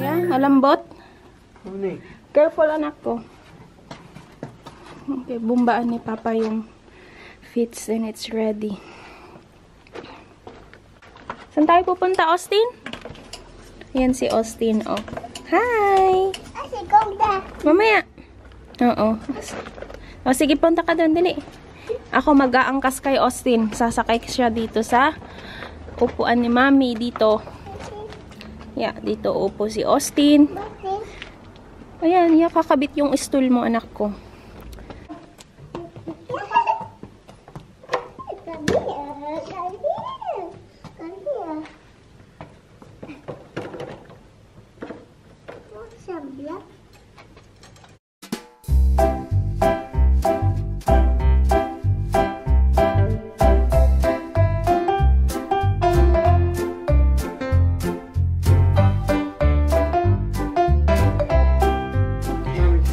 Yan, malambot. Careful anak ko. Okay, bumbaan ni Papa yung fits and it's ready. Saan tayo pupunta, Austin? Yan si Austin, oh. Hi! Mamaya. Oo. O, sige, punta ka doon, dali. Ako mag-aangkas kay Austin. Sasakay siya dito sa upuan ni Mami dito. Yeah, dito upo si Austin. Ayan, kakabit yung stool mo, anak ko.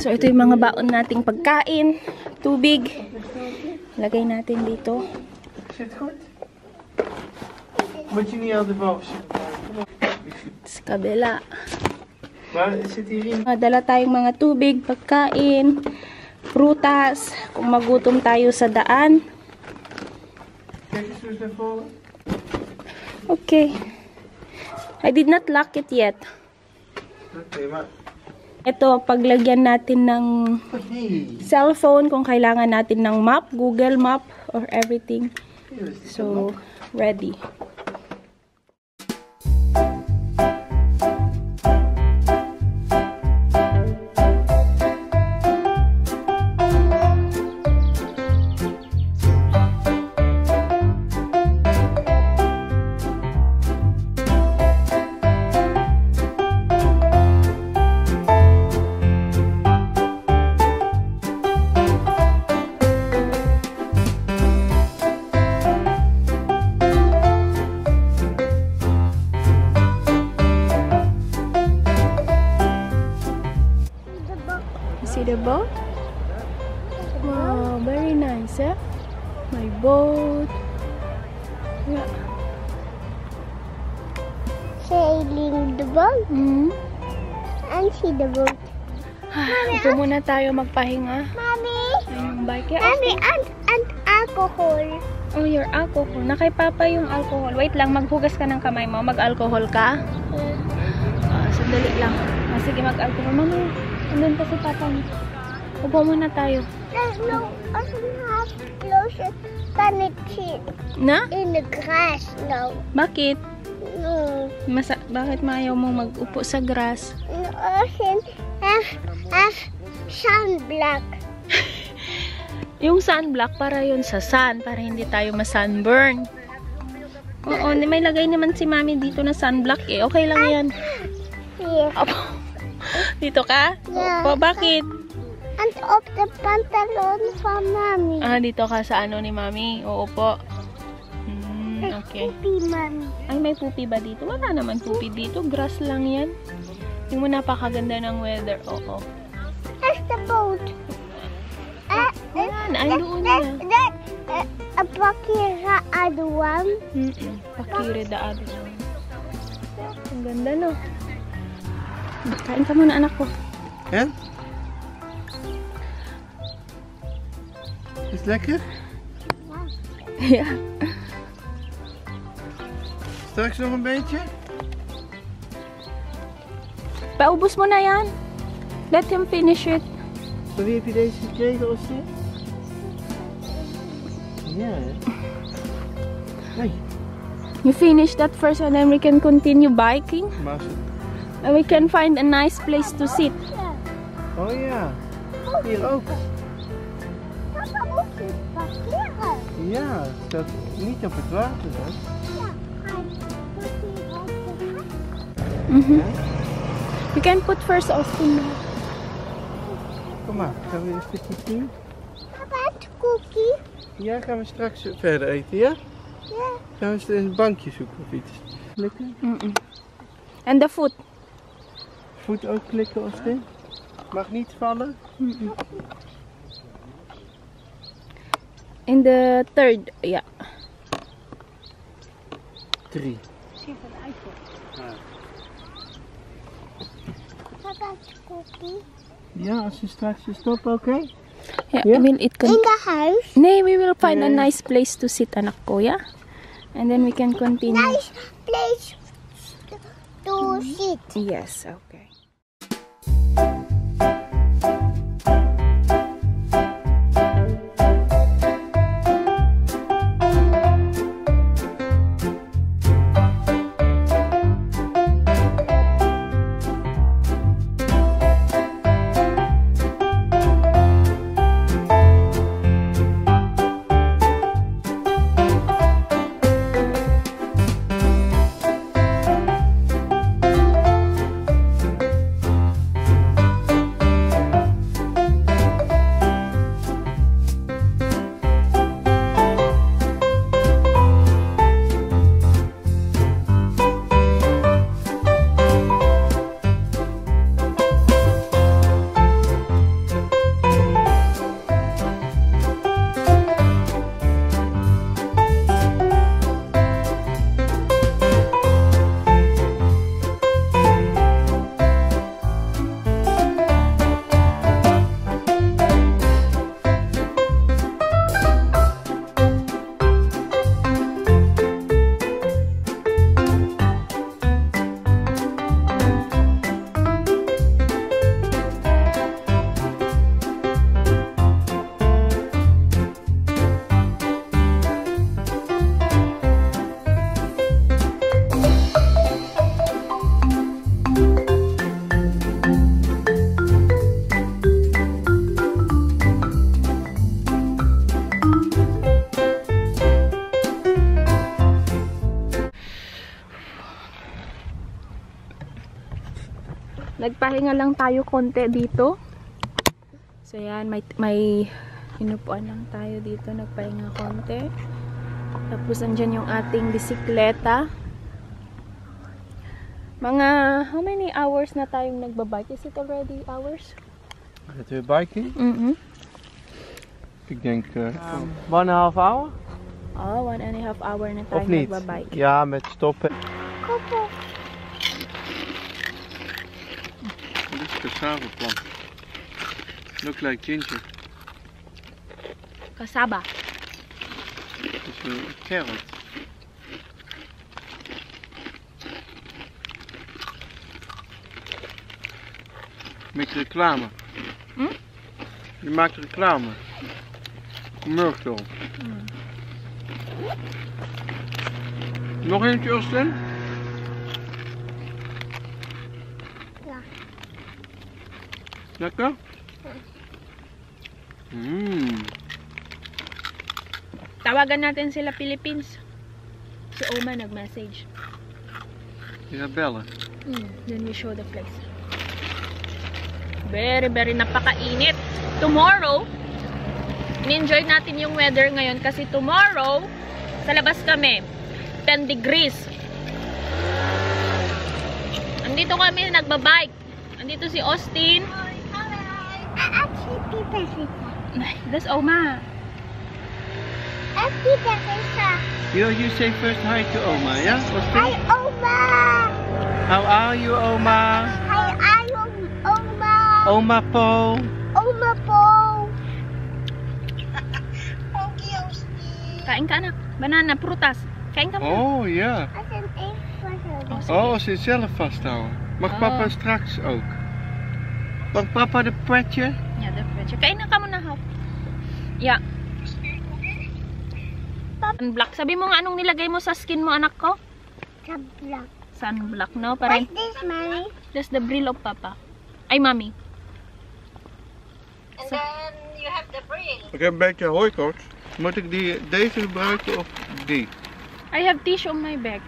So, ito yung mga baon nating pagkain. Tubig. Lagay natin dito. Sa kabila. Dala tayong mga tubig, pagkain, prutas. Kung magutom tayo sa daan. Okay. I did not lock it yet. Ito, paglagyan natin ng cellphone kung kailangan natin ng map, Google Map, or everything. So, ready. See the boat? Wow, very nice, eh? My boat. Yeah. Sailing the boat. And see the boat. Upo muna tayo magpahinga. Mommy! Yung bike. Mommy, and alcohol. Oh, your alcohol. Na kay Papa yung alcohol. Wait lang, maghugas ka ng kamay mo. Mag-alcohol ka? Sandali lang. Sige, mag-alcohol. Mami, andun pa si Papa. Upo muna tayo. No, I don't have closer than it is. Na? In the grass, no. Bakit? No. Bakit maayaw mong mag-upo sa grass? No, I have sunblock. Yung sunblock para yun sa sun, para hindi tayo ma-sunburn. Oo, may lagay naman si Mami dito na sunblock eh. Okay lang yan. Yeah. Opo. Dito ka? Yeah. Opo, bakit? And up the pantalon for Mommy. Dito ka sa ano ni Mami? Oo po. Okay. Poopy, Mommy. Ay, may pupi ba dito? Wala naman pupi dito. Grass lang yan. Yung mo napakaganda ng weather. Oo. That's the boat. Yan, andoon na. A pakira aduan. Pakire da aduan. Ang ganda, no? Kain ka muna, anak ko. En? Is het lekker? Ja. Straks nog een beetje? Paubos mo na yan. Let him finish it. Van wie heb je deze gekregen, Austin? Ja, hè? Hey. You finish that first and then we can continue biking. Maar ze... And we can find a nice place to sit. Oh ja. Hier ook. Papa moet het parkeren. Ja, dat niet op het water, hè? You can put first Austin. Kom maar, gaan we een stukje zien? Papa, het cookie. Ja, gaan we straks verder eten, ja? Ja. Gaan we een bankje zoeken of iets. Lekker? And the foot. Voet ook klikken, Austin. Mag niet vallen. In the third, yeah. 3. Ja, als je straks je stop, oké? Yeah, Yeah. we'll eat. In the house. Nee, we will find a Yeah. nice place to sit, anak ko, yeah? And then we can continue. Nice place to sit. Yes, okay. Nagpahinga lang tayo konti dito. So yan, may inupuan lang tayo dito. Nagpahinga konti. Tapos andyan yung ating bisikleta. Mga, how many hours na tayong nagbabike? Is it already hours? Met weer biking? Ik denk 1,5 hour. Oh, 1.5 hour na Of tayong niet? nagbabike. Ja, met stoppen. Kopo. Dit is cassava plant. Look like ginger. Kasaba. Het is een carrot. Met reclame. Hm? Je maakt reclame. Commercial. Nog eentje, Austin? Ja. Lekker? Tawagan natin sila Philippines. Si Oma nag-message. Je gaat bellen. Then we show the place. Very, very napakainit. Tomorrow, in-enjoy natin yung weather ngayon kasi tomorrow, sa labas kami, 10 degrees. Andito kami, nagbabike. Andito si Austin. That's Oma. You say first hi to Oma, yeah? Austin? Hi, Oma. How are you, Oma? Hi, Oma. Oma po. Oma po. Okay, Austin. Kain ka anak. Banana, prutas. Kain ka muna. Oh ja. Als een even sige. Oh, als je het zelf vasthouden. Mag papa straks ook? Mag papa de petje? Yeah, the picture. Kain na ka muna, ha? Yeah. Sunblock. Sabi mo nga anong nilagay mo sa skin mo, anak ko? Sunblock. Sunblock, no? Para What's this, Mommy? that's the brill of Papa. Ay, Mami. And then you have the brill. Ik heb een beetje hooikoorts. Moet ik deze gebruiken of die? I have tissue on my bag.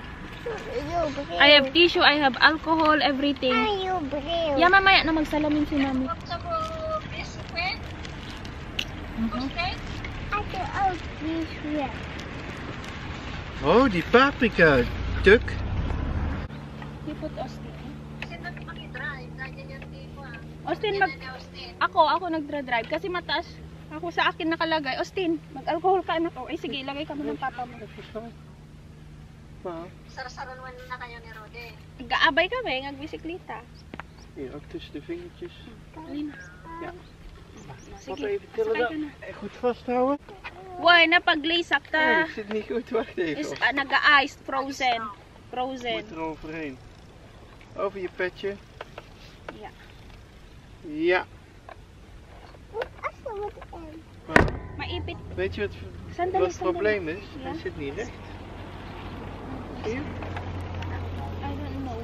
You brill. I have tissue, I have alcohol, everything. You brill. Yeah, mamaya na magsalamin si Mami. Want some biscuit? Okay? I do all this here. Oh, die paprika. Tuk. You put Austin. Kasi mag-drive. Ganyan yung tipo ah. Austin, Yan na Austin. ako nagdra-drive kasi mataas. Ako sa akin nakalagay. Austin, mag-alcohol ka anak ko. Ay sige, ilagay ka mo ng papa mo. Sarasaran na kayo ni Rode. Gaabay kami, nagbisiklita. Hier, ook tussen de vingertjes. Ja. Sige, Papa, even tillen sakay ka dan. na. Goed vasthouden. Boy, napag-glaze Nee, sakta. het zit niet goed. Wacht even. Is nag-iced, frozen. Je Frozen. moet er overheen. Over je petje. Ja. Ja. Als wat in. Maipit. Weet je wat Sandali, het sandali. probleem is? Ja. Hij zit niet recht. Zie je? I don't know.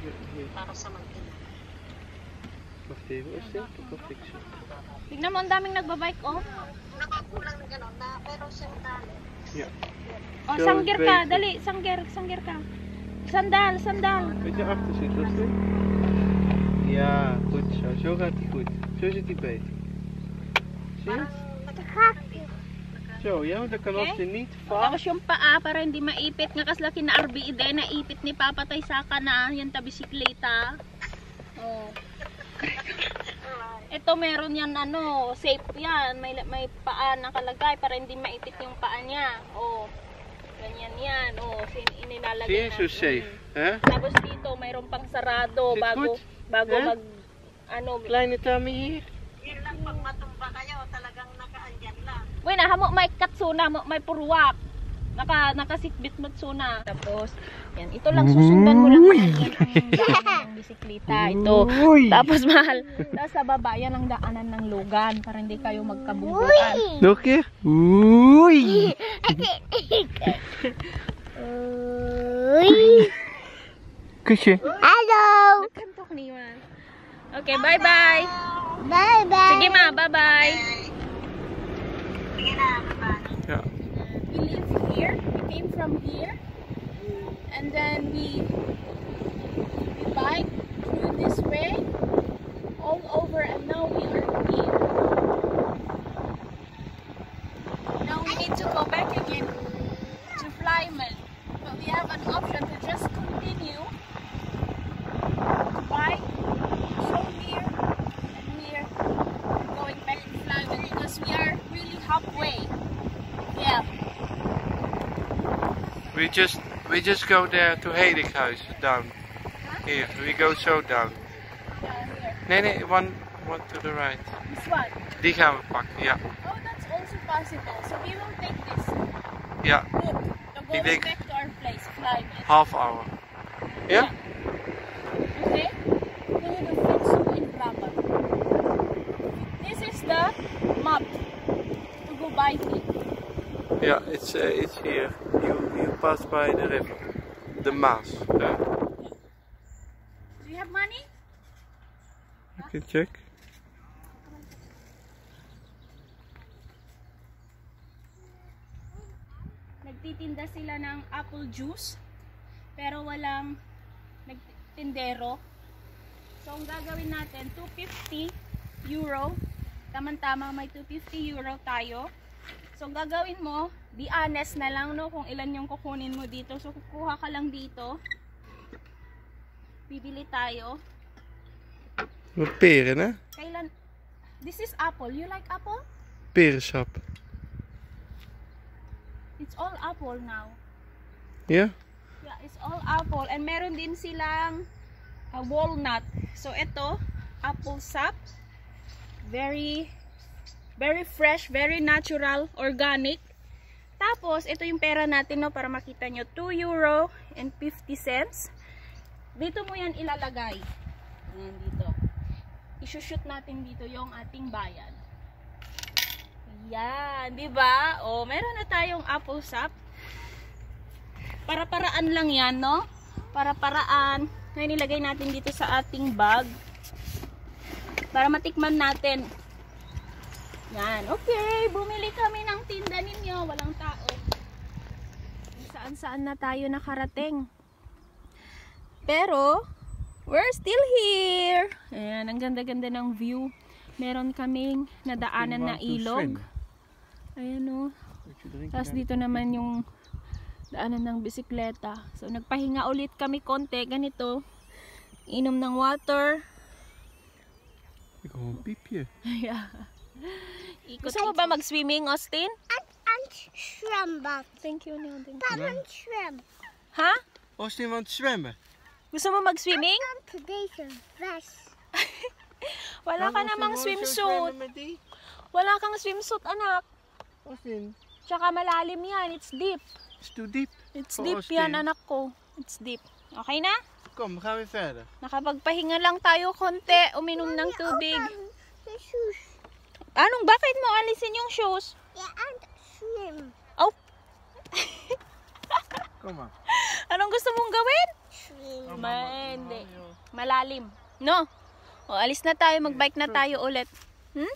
Hier. Para sa mag-ina. Wacht even, is dit? Ik wil fixen. Tignan mo, ang daming nagbabike, oh. Nakakulang na gano'n na, pero sandali. Ja. Oh, Zo sanggir is ka. beter. Dali, sanggir ka. Sandal, sandal. Weet je achter zit, dat is dit? Ja, goed zo. Zo gaat hij goed. Zo zit hij beter. Zie je? Zo, ja, want dan kan Okay. Austin niet vast. Tapos yung paa para hindi maipit nga kaslaki na RBID naipit ni papatay saka na yan ta bisikleta. Oh. Ito meron yan ano, safe yan. May paa nakalagay para hindi maipit yung paa niya. Oh. Ganyan yan. Oh, inilalagay Zie je, zo natin. safe. Hè? Tapos dito mayroon pang sarado Zit bago goed? bago Hè? mag ano. Kleine tummy hier. Yun lang, pag matumba kayo, talagang nakaandyan lang. Uy, na hamo may katsuna, may purwak. Nakasitbit mo tsuna. Tapos, yan. Ito lang, susundan mo lang yan ang daanan ng bisikleta. Ito. Tapos, mahal. Tapos sa baba, yan ang daanan ng lugan para hindi kayo magkabungguan. Nog een keer. Oei. Kusje. Hallo. Kantok ni man. Okay, bye-bye. Bye bye. Sige ma, bye-bye. Sige na, bye-bye. Ja. We live here. We came from here. And then we bike through this way all over, and now we are here. Now we need to go back again to Flyman, but we have an option to just continue to bike from here and here, going back to Flyman because we are really halfway. Yeah. We just go there to Hedikhuis down. Here, we go so down. Down here. Nee, one to the right. This one. Die gaan we pakken, ja. Oh, that's also possible. So we will take this Ja, route to go Ik denk- back to our place, Flyman. half hour. Ja? Okay? Can you do fietsen in Brabant? This is the map to go biking. Ja, it's here. You pass by the river. The Maas. Yeah? Do you have money? You can check. Nagtitinda sila ng apple juice pero walang nagtindero. So ang gagawin natin, 250 euro. Tama-tama may 250 euro tayo. So ang gagawin mo, be honest na lang no kung ilan yung kukunin mo dito. So kukuha ka lang dito. Bibili tayo. Wat peren, hè? Kailan? This is apple. You like apple? Perensap. It's all apple now. Ja? Yeah, it's all apple. And meron din silang walnut. So ito, apple sap. Very fresh, very natural, organic. Tapos, ito yung pera natin no, para makita nyo. 2 euro and 50 cents. Dito mo yan ilalagay. Ayan, dito. I-shoot natin dito yung ating bayad. Yan, di ba? O, meron na tayong apple sap. Para-paraan lang yan, no? Para-paraan. Ngayon nilagay natin dito sa ating bag. Para matikman natin. Yan, okay. Bumili kami ng tinda ninyo. Walang tao. Saan-saan na tayo nakarating. Pero, we're still here. Ayan, ang ganda-ganda ng view. Meron kaming nadaanan na ilog. Ayan o. Tapos dito naman yung daanan ng bisikleta. So, nagpahinga ulit kami konti. Ganito. Inom ng water. Ik hoor een piepje. Yeah. Gusto mo ba mag-swimming, Austin? And shrimp. Thank you, Neil. Thank you. Papa, shrimp. Ha? Austin want zwemmen. Gusto mo mag-swimming? Today's a vest. Wala ka namang swimsuit. Wala kang swimsuit, anak. Austin, Tsaka malalim yan. It's deep. it's too deep. It's For deep Austin. yan, anak ko. It's deep. Okay na? Kom, gaan we verder. Nakapagpahinga lang tayo konti. Uminom ng tubig. The shoes. Anong, bakit mo alisin yung shoes? Yeah, and swim. Oh, Kom maar. anong gusto mong gawin? Swim. Hindi. Malalim. No? O, alis na tayo. Magbike na tayo ulit. Hmm?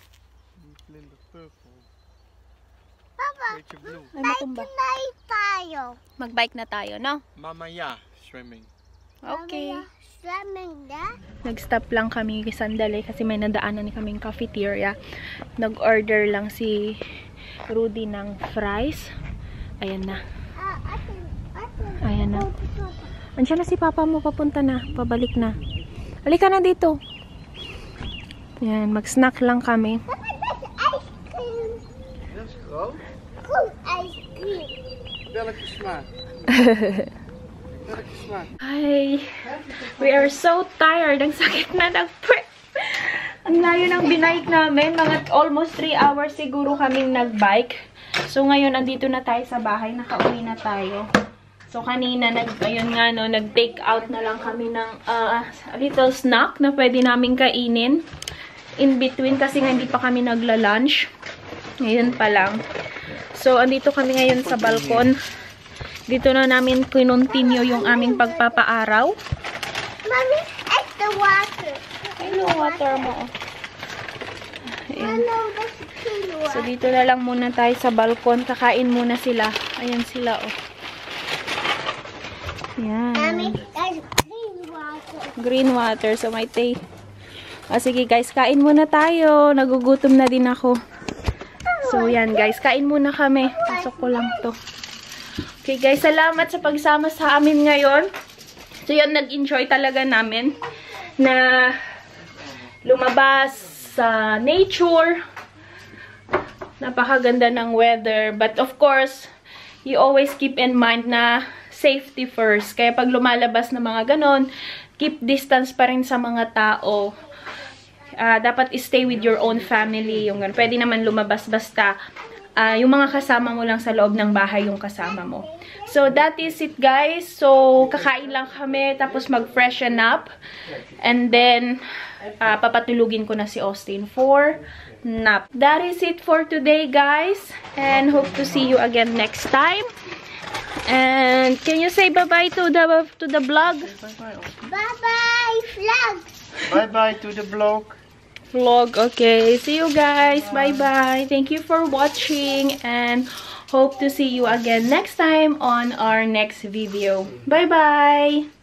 Vlinder purple. Papa, Beetje blue. Ay, matumba. night tayo. Magbike na tayo, no? Mama, ja. Swimming. Okay. Swimming na? Nag-stop lang kami sandali kasi may nadaanan kaming cafeteria. Nag-order lang si Rudy ng fries. Ayan na. Ayan na. Andiyan na si Papa mo. Papunta na. Pabalik na. Halika na dito. Ayan. Mag-snack lang kami. Ice cream. Dat is groot. Cool ice cream. Welke smaak? Welke smaak? Ay, we are so tired. Ang sakit na nag-prep. Ang layo ng binike namin. Mga almost 3 hours siguro kaming nag-bike. So, ngayon, andito na tayo sa bahay. Nakauwi na tayo. So, kanina, nag-take out na lang kami ng little snack na pwede namin kainin. In between, kasi nga hindi pa kami nagla-lunch. Ngayon pa lang. So, andito kami ngayon sa balkon. Dito na namin kinontinue yung aming pagpapaaraw. Mommy, it's the water. Ay, no water mo. Ayan. No, that's clean water. So, dito na lang muna tayo sa balkon. Kakain muna sila. Ayan sila, oh. Mommy, Ayan. that's clean water. Green water. So, may tea. Sige, guys. Kain muna tayo. Nagugutom na din ako. So, yan, guys. Kain muna kami. Pasok ko lang to. Okay, guys. Salamat sa pagsama sa amin ngayon. So, yan. Nag-enjoy talaga namin na lumabas sa nature. Napakaganda ng weather. But, of course, you always keep in mind na safety first. Kaya pag lumalabas na mga ganon, keep distance pa rin sa mga tao. Dapat stay with your own family. Yung ganun. Pwede naman lumabas basta yung mga kasama mo lang sa loob ng bahay yung kasama mo. So, that is it, guys. So, kakain lang kami, tapos mag-freshen up. And then, papatulugin ko na si Austin for nap. That is it for today, guys. And hope to see you again next time. And can you say bye-bye to the vlog? Bye-bye, vlog. Bye-bye to the vlog. Vlog, okay. See you guys. Bye-bye. Thank you for watching and hope to see you again next time on our next video. Bye-bye.